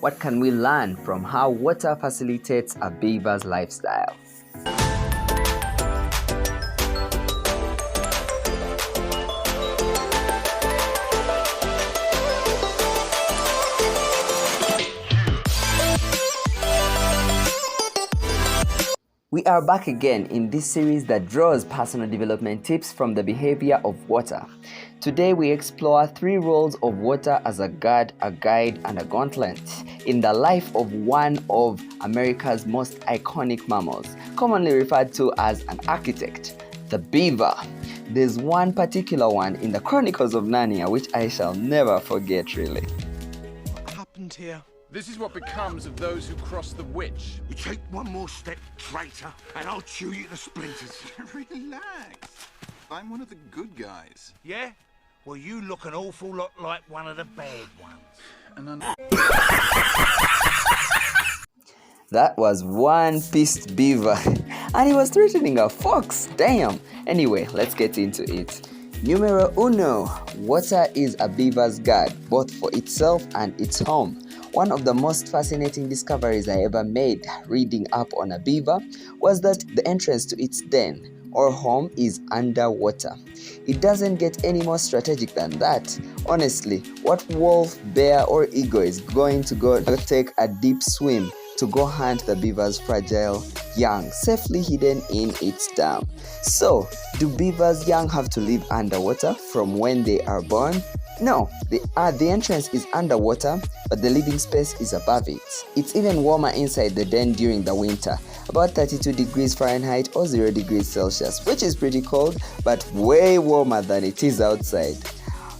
What can we learn from how water facilitates a beaver's lifestyle? We are back again in this series that draws personal development tips from the behavior of water. Today we explore 3 roles of water as a guard, a guide, and a gauntlet in the life of one of America's most iconic mammals, commonly referred to as an architect, the beaver. There's one particular one in the Chronicles of Narnia which I shall never forget, really. What happened here? This is what becomes of those who cross the witch. You take one more step, traitor, and I'll chew you to splinters. Relax. I'm one of the good guys. Yeah? Well, you look an awful lot like one of the bad ones. And That was one pissed beaver and he was threatening a fox. Damn. Anyway, let's get into it. Numero uno. Water is a beaver's guard, both for itself and its home. One of the most fascinating discoveries I ever made reading up on a beaver was that the entrance to its den or home is underwater. It doesn't get any more strategic than that. Honestly, what wolf, bear, or eagle is going to go take a deep swim to go hunt the beaver's fragile young safely hidden in its dam? So, do beavers' young have to live underwater from when they are born? No, the entrance is underwater, but the living space is above it. It's even warmer inside the den during the winter, about 32 degrees Fahrenheit or 0 degrees Celsius, which is pretty cold, but way warmer than it is outside.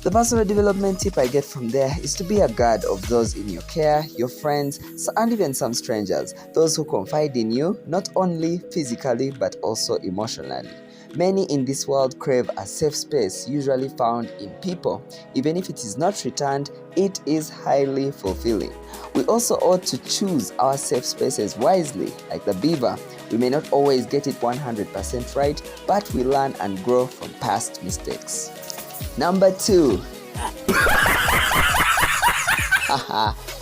The personal development tip I get from there is to be a guard of those in your care, your friends, and even some strangers, those who confide in you, not only physically but also emotionally. Many in this world crave a safe space, usually found in people. Even if it is not returned, it is highly fulfilling. We also ought to choose our safe spaces wisely, like the beaver. We may not always get it 100% right, but we learn and grow from past mistakes. Number 2.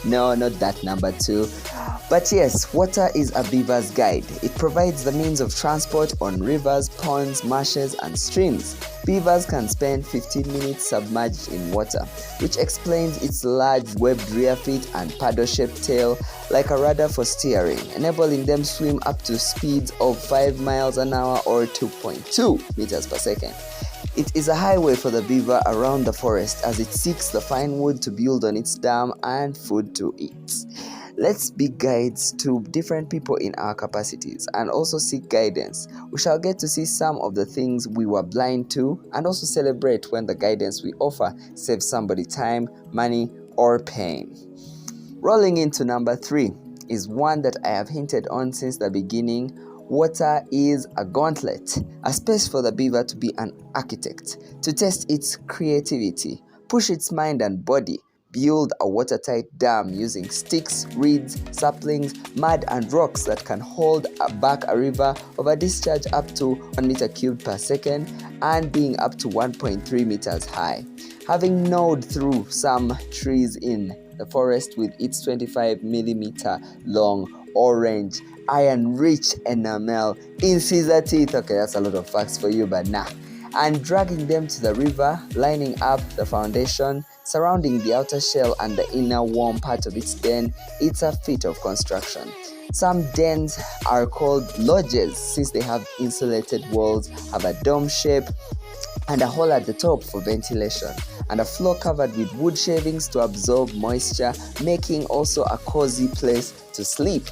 No, not that number 2. But yes, water is a beaver's guide. It provides the means of transport on rivers, ponds, marshes, and streams. Beavers can spend 15 minutes submerged in water, which explains its large webbed rear feet and paddle-shaped tail like a rudder for steering, enabling them swim up to speeds of 5 miles an hour or 2.2 meters per second. It is a highway for the beaver around the forest as it seeks the fine wood to build on its dam and food to eat. Let's be guides to different people in our capacities and also seek guidance. We shall get to see some of the things we were blind to and also celebrate when the guidance we offer saves somebody time, money, or pain. Rolling into number 3 is one that I have hinted on since the beginning. Water is a gauntlet, a space for the beaver to be an architect, to test its creativity, push its mind and body, build a watertight dam using sticks, reeds, saplings, mud, and rocks that can hold back a river of a discharge up to 1 meter cubed per second and being up to 1.3 meters high. Having gnawed through some trees in the forest with its 25 millimeter long orange iron-rich enamel in scissor teeth. Okay, that's a lot of facts for you, but nah. And dragging them to the river, lining up the foundation, surrounding the outer shell and the inner warm part of its den. It's a feat of construction. Some dens are called lodges since they have insulated walls, have a dome shape, and a hole at the top for ventilation, and a floor covered with wood shavings to absorb moisture, making also a cozy place to sleep.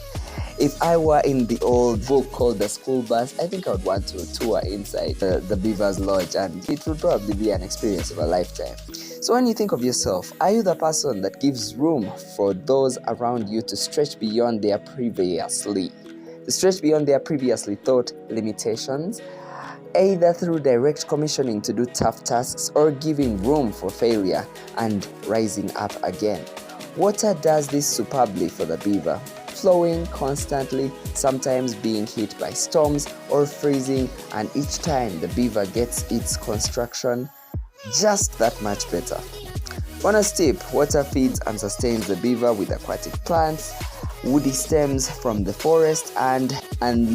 If I were in the old book called The School Bus, I think I would want to tour inside the Beaver's Lodge, and it would probably be an experience of a lifetime. So when you think of yourself, are you the person that gives room for those around you to stretch beyond their previously thought limitations, either through direct commissioning to do tough tasks or giving room for failure and rising up again? Water does this superbly for the beaver, flowing constantly, sometimes being hit by storms or freezing, and each time the beaver gets its construction just that much better. Bonus tip: water feeds and sustains the beaver with aquatic plants, woody stems from the forest, and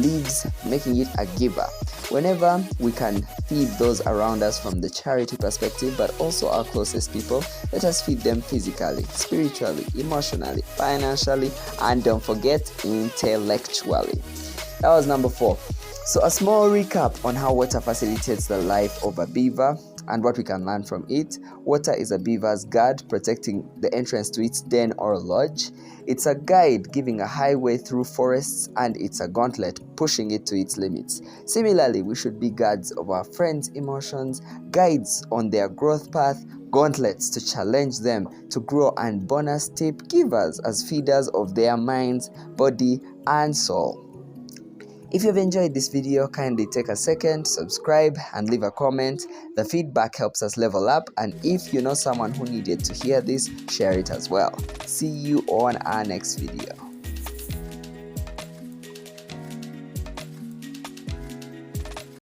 leaves, making it a giver. Whenever we can feed those around us from the charity perspective, but also our closest people, let us feed them physically, spiritually, emotionally, financially, and don't forget, intellectually. That was number 4. So a small recap on how water facilitates the life of a beaver and what we can learn from it. Water is a beaver's guard, protecting the entrance to its den or lodge. It's a guide, giving a highway through forests, and it's a gauntlet, pushing it to its limits. Similarly, we should be guards of our friends' emotions, guides on their growth path, gauntlets to challenge them to grow, and bonus tip, givers as feeders of their minds, body, and soul. If you've enjoyed this video, kindly take a second, subscribe, and leave a comment. The feedback helps us level up, and if you know someone who needed to hear this, share it as well. See you on our next video.